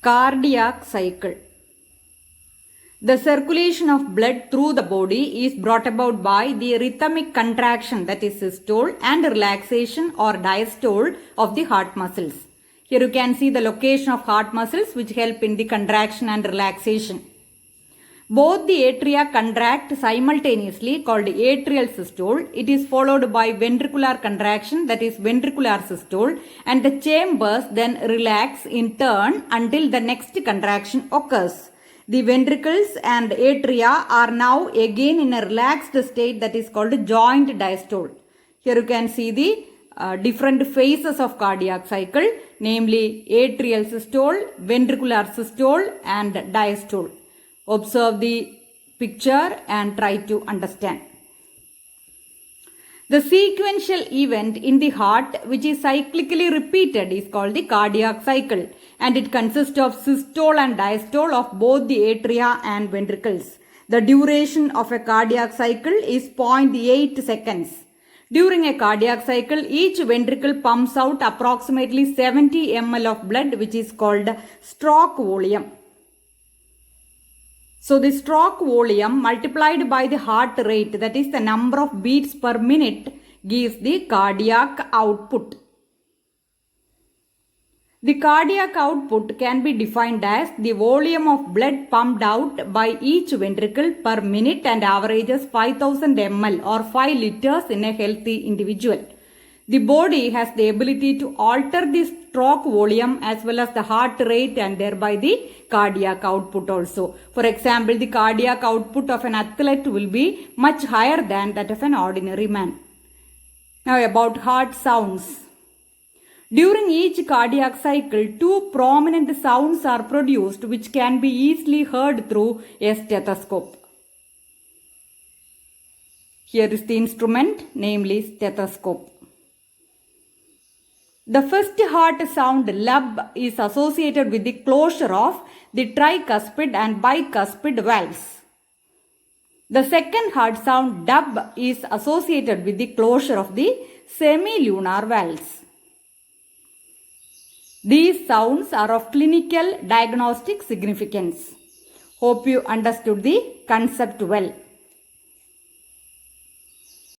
Cardiac cycle. The circulation of blood through the body is brought about by the rhythmic contraction, that is systole, and relaxation or diastole of the heart muscles. Here you can see the location of heart muscles which help in the contraction and relaxation. Both the atria contract simultaneously, called atrial systole. It is followed by ventricular contraction, that is ventricular systole, and the chambers then relax in turn until the next contraction occurs. The ventricles and atria are now again in a relaxed state, that is called joint diastole. Here you can see the different phases of cardiac cycle, namely atrial systole, ventricular systole, and diastole. Observe the picture and try to understand. The sequential event in the heart which is cyclically repeated is called the cardiac cycle, and it consists of systole and diastole of both the atria and ventricles. The duration of a cardiac cycle is 0.8 seconds. During a cardiac cycle, each ventricle pumps out approximately 70 ml of blood, which is called stroke volume. So the stroke volume multiplied by the heart rate, that is the number of beats per minute, gives the cardiac output. The cardiac output can be defined as the volume of blood pumped out by each ventricle per minute and averages 5000 ml or 5 liters in a healthy individual. The body has the ability to alter the stroke volume as well as the heart rate and thereby the cardiac output also. For example, the cardiac output of an athlete will be much higher than that of an ordinary man. Now about heart sounds. During each cardiac cycle, two prominent sounds are produced which can be easily heard through a stethoscope. Here is the instrument, namely stethoscope. The first heart sound lub is associated with the closure of the tricuspid and bicuspid valves. The second heart sound dub is associated with the closure of the semilunar valves. These sounds are of clinical diagnostic significance. Hope you understood the concept well.